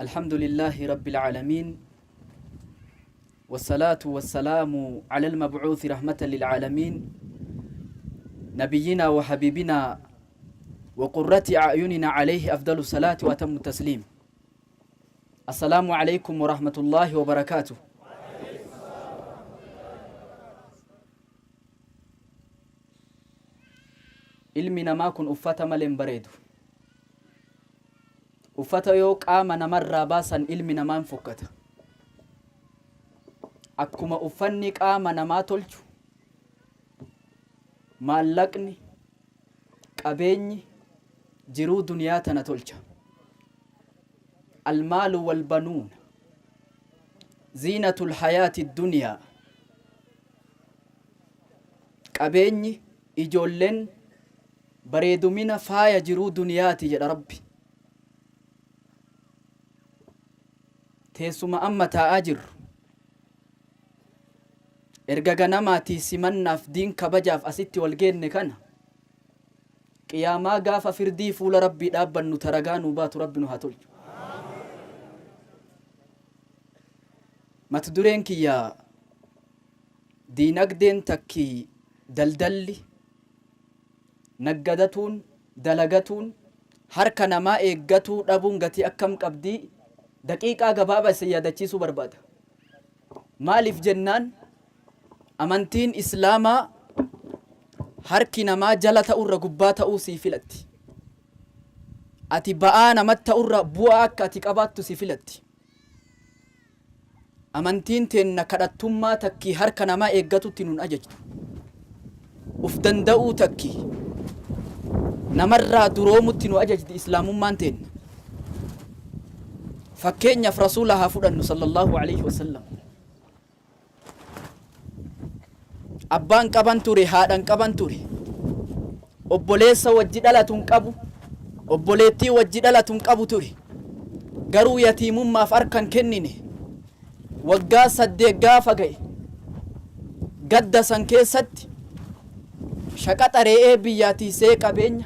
الحمد لله رب العالمين والصلاة والسلام على المبعوث رحمة للعالمين نبينا وحبيبنا وقرة أعيننا عليه أفضل الصلاة وأتم التسليم. السلام عليكم ورحمة الله وبركاته. ilmi namaa kun uffata malee bareedu. Uffata yoo qaama namarraa baasan ilmi namaa fokkata. Akkuma uffanni qaama namaa tolchu maallaqni qabeenyi jiruu duniyaa tana tolcha. Almaalu walbanuun ziinatul hayaati duniyaa. Qabeenyi ijoolleen bareedumina faaya jiruu duniyaati jedha Rabbi. Teessuma amma taa'aa jirru erga ganamaatii simannaaf diin kabajaaf asitti wal geenne kana qiyaamaa gaafa firdii fuula Rabbii dhaabbannu taragaa nuu baatu Rabbi nu haa tolchu. Mata dureen kiyyaa diinagdeen takkii daldalli naggadatuun dalagatuun harka namaa eeggatuu dhabuun gatii akkam qabdii daqiiqaa gabaabaa isa yaadachiisuu barbaada. Maaliif jennaan amantiin islaamaa harki namaa jala ta'urra gubbaa ta'uu sii filatti. Ati ba'aa namatti ta'urra bu'aa akka ati qabaattu sii filatti. Amantiin teenna kadhattummaa takkii harka namaa eeggatutti nun ajajtu. Uf danda'uu takkii namarraa duroomutti nu ajajdi islaamummaan teenna. Fakkeenyaaf rasuula haa fudhannu sallallahu alaihi wasallam. Abbaan qaban ture, haadhan qaban ture. Obboleessa wajji dhalatuun qabu, obboleettii wajji dhalatuun qabu ture. Garuu yatiimummaaf harkan kennine. Waggaa 8 gaafa ga'e gadda san keessatti shaqaxa re'ee biyyaatiisee qabeenya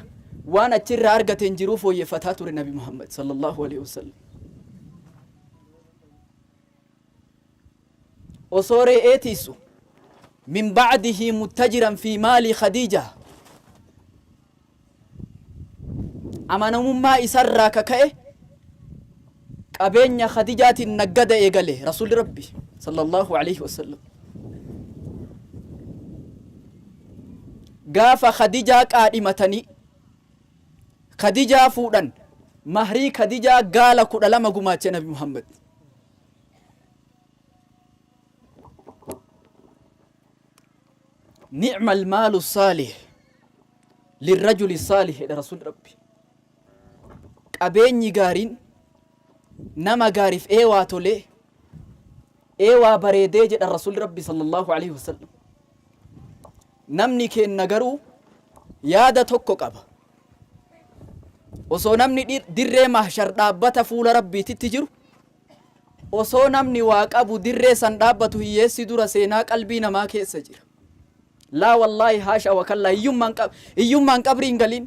waan achirraa argateen jiruu fooyyeffataa ture Nabi Muhammad sallallahu alaihi wasallam. Osoo re'ee tiisu min ba'dihi muttajiran fi maali Khadiija amanamummaa isarraa kaka'e qabeenya Khadiijaatiin naggada eegale Rasuulli Rabbi sallallahu alaihi wasallam. Gaafa Khadiijaa qaadhimatanii Khadiijaa fuudhan mahrii Khadiijaa gaala 12 gumaache Nabi Muhammad. نعم المال الصالح للرجل الصالح إلى رسول ربي. قبيني غارين نما غارف ايوا تولي ايوا بريدي جد الرسول ربي صلى الله عليه وسلم. نمني كين نغرو يادا توكو قبا osoo namni dirree mahshar dhaabbata fuula Rabbii titti jiru osoo namni waa qabu dirree san dhaabbatu hiyyeessi dura seenaa qalbii namaa keessa jira. Laa wallaahi haasha wakallaa hiyyummaan qabriin galin.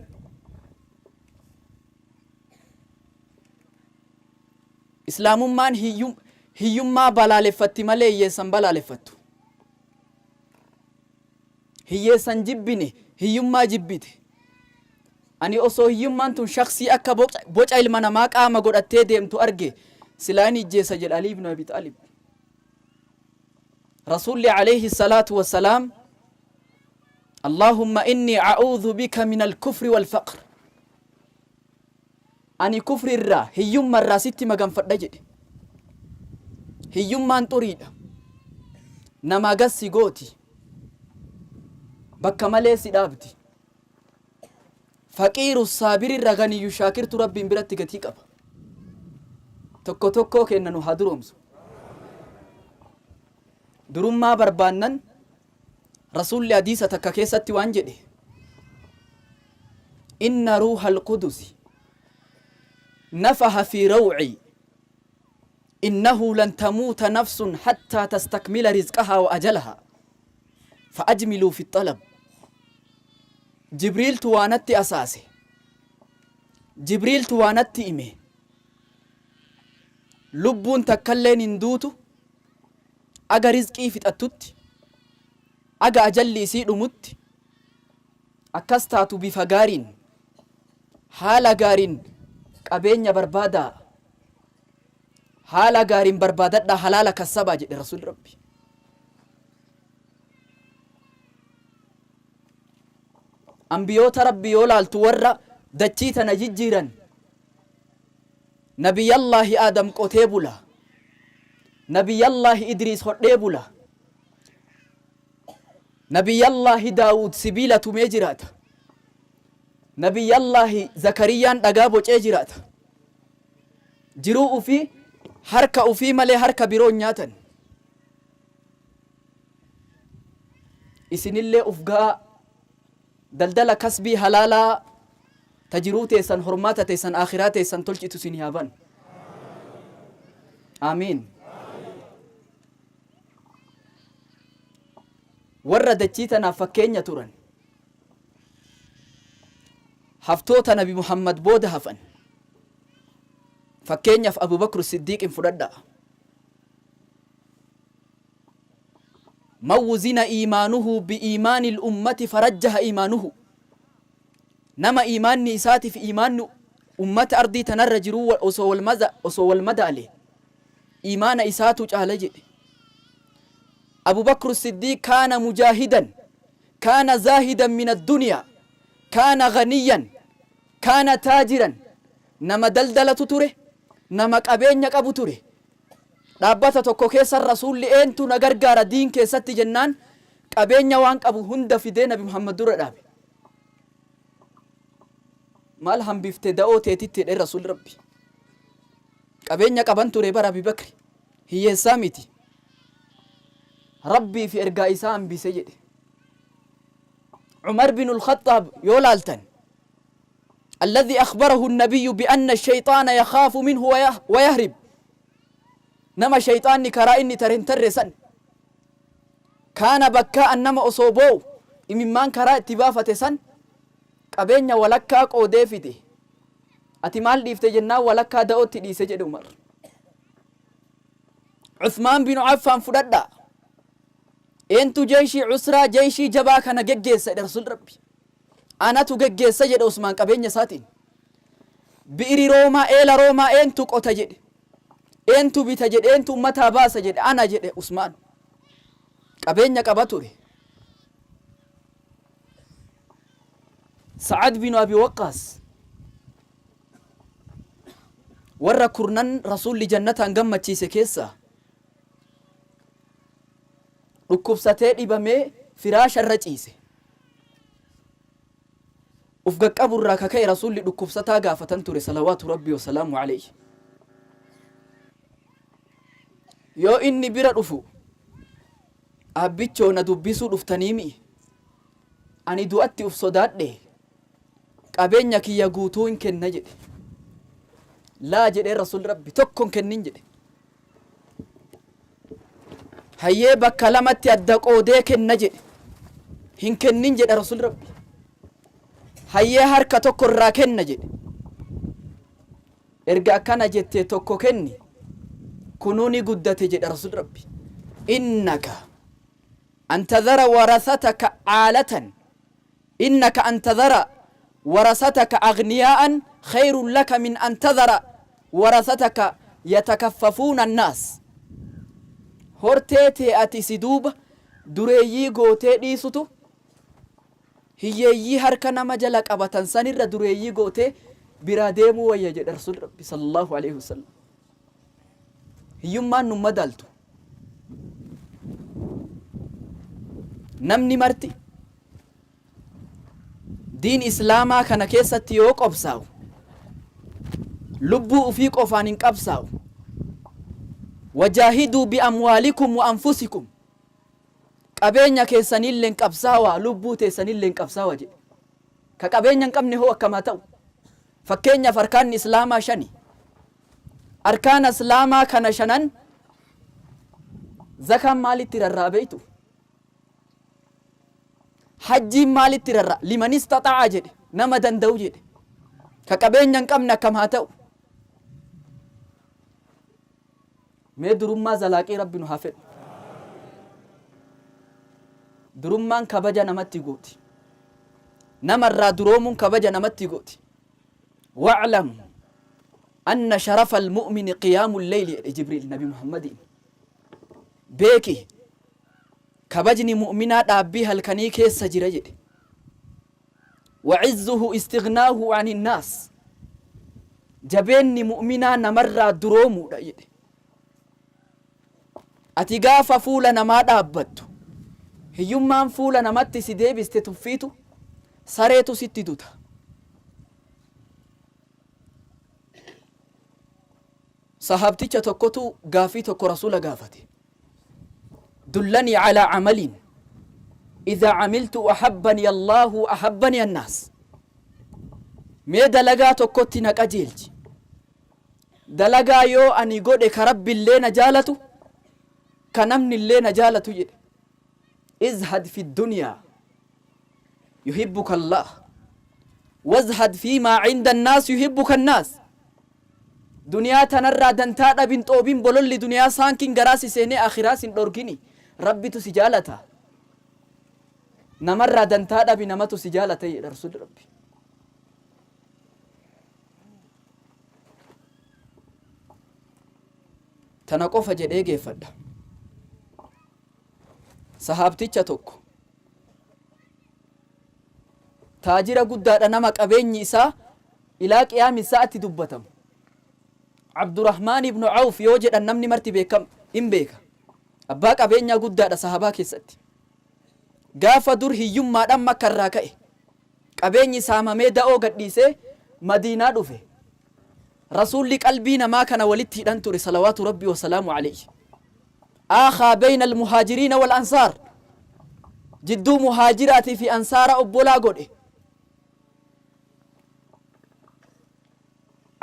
Islaamummaan hiyyummaa balaaleffatti malee hiyyeessan balaaleffattu. Hiyyeessan jibbine hiyyummaa jibbite. Ani osoo hiyyummaan tun shakhsii akka boca ilma namaa qaama godhattee deemtu arge silaan ijjeessa jedha Ali ibn Abi Talib. Rasuulli alayhi salaatu wassalaam اللهم إني أعوذ بك من الكفر والفقر. أني كفر الرا هيوم مرة ست مجان فدجد هيوم من تريد نما قصي قوتي بك مليسي دابتي فقير الصابر الرغني يشاكر ربي برتك تيكب توكو توكو كأنه هادرومس دروم ما بربانن رسول حديثة تكاكيسة وانجده إن روح القدس نفح في روعي إنه لن تموت نفس حتى تستكمل رزقها وأجلها فأجملوا في الطلب. جبريل توانت أساسي جبريل توانت إمي lubbuun takkalleen hin duutu aga rizqii fixattutti aga ajalli isii dhumutti akkas taatu bifa gaariin haala gaariin qabeenya barbaadaa haala gaariin barbaadadhaa halaala kassabaa jedhe rasuulli rabbi. Ambiyoota rabbi yoo laaltu warra dachii tana jijjiiran nabiyyallaahi aadam qotee bula, nabiyyallaahi idriis hodhee bula, nabiyyallaahi daawud sibiila tumee jiraata, nabiyyallaahi zakariyaan dhagaa bocee jiraata. Jiruu ufii harka ufii malee harka biroon nyaatan. Isinillee ufgaa daldala kasbii halaalaa tajiruu teessan hormaata teessan akhiraa teessan tolchitu isin yaaban. Amiin. Warra dachii tanaaf fakkeenya turan haftoota nabi Muhammad booda hafan fakkeenyaaf Abubakr Siddiiqin fudhadhaa. من وزن إيمانه بإيمان الأمة فرجح إيمانه. نما إيمان نساتي في إيمان أمة أرضي تنرجروا أصو المدى عليه إيمان إساتو جهلج. أبو بكر الصديق كان مجاهدا، كان زاهدا من الدنيا، كان غنيا، كان تاجرا. نما دلدلة تره، نما قبين يقبو تره. dhaabbata tokko keessa rasuulli eentu na gargaara diin keessatti jennaan qabeenya waan qabu hunda fidee nabi Muhammad dura dhaabe. Maal hambifte da'oo teetitti jedhe rasuulli rabbi. Qabeenya qaban ture bara Abi Bakri hiyyeessaa miti. Rabbii fi ergaa isaa hambise jedhe. Umar bin al-Khattab yoo laaltan الذي أخبره النبي بأن الشيطان يخاف منه ويهرب. نما شيطاني كرا إني ترنترسن كان بكاء نما أصوبو إممان كرا اتبافة سن قبينيا ولكا قودي فيدي أتمال ديفت جنا ولكا داوتي دي سجد عمر. عثمان بن عفان فددا انتو جيشي عسرا جيشي جبا كان جيجيس رسول ربي أنا تو جيجيس سجد عثمان قبينيا ساتين بئري روما إيلا روما انتو قوتا جد eentu bita jedhe eentu ummataa baasa jedhe ana jedhe Usmaan qabeenya qaba ture. Sa'ad bin Abi Waqqaas warra kurnan rasuulli jannataan gammachiise keessa dhukkubsatee dhibamee firaasha irra ciise. Uf gaqqaburraa kaka'e rasuulli dhukkubsataa gaafatan ture salawaatu rabbii wa salaamu alayhi. yoo inni bira dhufu abbichoo na dubbisuu dhuftaniimi ani du'atti uf sodaadhe qabeenya kiyya guutuu hin kenna jedhe. laa jedhe rasuul rabbi tokkon kennin jedhe. hayyee bakka lamatti adda qoodee kenna jedhe hin kennin jedhe rasuul rabbi. hayyee harka tokko irraa kenna jedhe. erga akkana jettee tokko kenni كنوني قدت جد رسول ربي إنك أن تذر ورثتك عالة إنك أن تذر ورثتك أغنياء خير لك من أن تذر ورثتك يتكففون الناس. هرتيتي أتي سدوب دريي قوتي ديسوتو هي هركنا مجلك أبتن سنر دريي قوتي براديمو ويجد رسول ربي صلى الله عليه وسلم. hiyyummaan nu madaaltu namni marti diin islaamaa kana keessatti yoo qobsaa'u lubbuu ufii qofaan hin qabsaa'u. wajaahiduu biamwaalikum wa anfusikum qabeenya keessanillee hin qabsaawaa lubbuu teessanillee hin qabsaawaa jedhe. ka qabeenya hin qabne hoo akkamaa ta'u. fakkeenyaaf arkaanni islaamaa shani. أركان إسلاما كان شنن زكاة مالي ترى بيتو حج مالي ترى لمن استطاع جد نما دندو جد كقبين ينقمنا كم هاتو mee durummaa zalaaqii rabbi nu haa fedhu. Durummaan kabaja namatti gooti. namarraa duroomuun kabaja namatti gooti. wa'lam anna sharafa almu'mini qiyaamu lleyli jedhe jibriil nabi muhammadiin. beeki kabajni mu'minaa dhaabbii halkanii keessa jira jedhe. wa'izzuhu istighnaahu an innaas jabeenni mu'minaa namarraa duroomuudha jedhe. ati gaafa fuula namaa dhaabbattu hiyyummaan fuula namatti si deebiste tuffiitu sareetu sitti duta. sahaabticha tokkotu gaafii tokko rasuula gaafate. dullanii calaa camalin idhaa camiltu ahabbani allaahu ahabbani annaas. mee dalagaa tokkotti na qajeelchi, dalagaa yoo ani godhe ka rabbi illee na jaalatu ka namni illee na jaalatu jedhe. izhad fi dunyaa yuhibbuka allah wazhad fiimaa cinda annaas yuhibbuka annaas. duniyaa tanarraa dantaa dhabin xoobin bololli duniyaa saankin garaasi seenee akhiraa sin dhorgini rabbitu si jaalata. namarraa dantaa dhabi namatu si jaalata jedha rasuli rabbi. tana qofa jedhee geeffadha. sahaabticha tokko taajira guddaadha nama qabeenyi isaa ilaa qiyaami isaatti dubbatamu. abdurrahmaan ibnu awf yoo jedhan namni marti beekam in beeka. abbaa qabeenyaa guddaadha sahabaa keessatti. gaafa dur hiyyummaadhaan makka irraa ka'e qabeenyi saamamee da'oo gadhiisee madiinaa dhufe. rasuulli qalbii namaa kana walitti hidhan ture salawaatu rabbii wasalaamu alayhi. aakhaa bayna almuhaajiriina walansaar jidduu muhaajiraatii fi ansaara obbolaa godhe.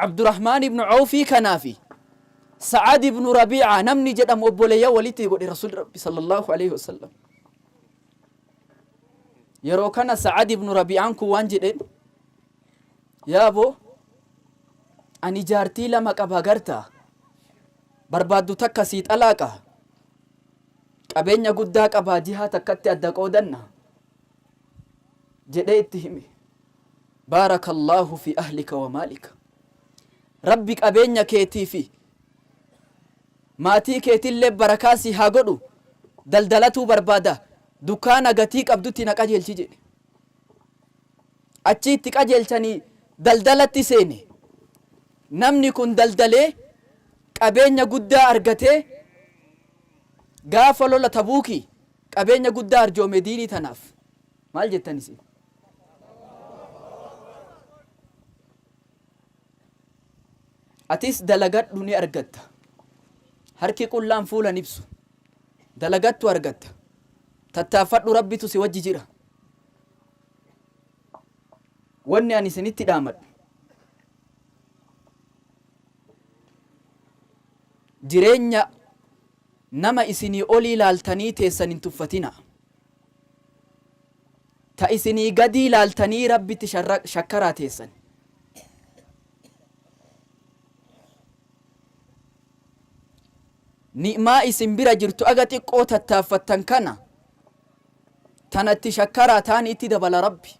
abdurrahmaan ibnu awfii kanaafi sa'ad ibnu rabiica namni jedhamu obboleeyya walitti godhe rasuuli rabbi sallallahu alayhi wasallam. yeroo kana sa'ad ibnu rabiicaan kun waan jedheen yaaboo ani jaartii lama qaba gartaa barbaaddu takka sii xalaaqa qabeenya guddaa qabaa jihaa takkatti adda qoodanna jedhee itti hime. baaraka allaahu fi ahlika wa maalika rabbi qabeenya keetii fi maatii keetillee barakaa si haa godhu daldalatuu barbaada dukkaana gatii qabdutti na qajeelchi jedhe. achi itti qajeelchanii daldalatti seene. namni kun daldalee qabeenya guddaa argatee gaafa lola tabuukii qabeenya guddaa arjoome diinii tanaaf maal jettanis. atis dalagadhu ni argatta. harki qullaan fuulan ibsu dalagattu argatta. tattaaffadhu rabbitu si wajji jira. wanni ani isinitti dhaamadhu jireenya nama isinii olii laaltanii teessan hin tuffatina. ta isinii gadii laaltanii rabbitti shakkaraa teessan. ni'maa isin bira jirtu aga xiqqoo tattaaffattan kana tanatti shakkaraa taan itti dabala rabbi.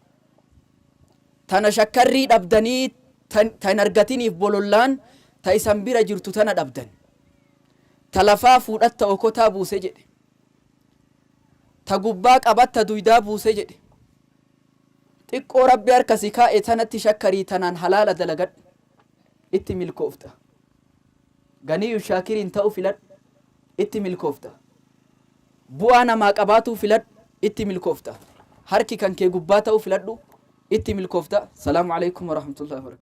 tana shakkarrii dhabdanii tan argatiniif bolollaan ta isan bira jirtu tana dhabdan. ta lafaa fuudhatta okotaa buuse jedhe. ta gubbaa qabatta duydaa buuse jedhe. xiqqoo rabbi harkasi kaa'e tanatti shakkarii tanaan halaala dalagadhu itti milkoofta. ganiyyu shaakiriin ta'u filadhu itti milkoofta. bu'aa namaa qabaatuu filadhu itti milkoofta. harki kan kee gubbaa ta'u filadhu itti milkoofta. salaamu alaykum warahmatullahi wabarakatuh.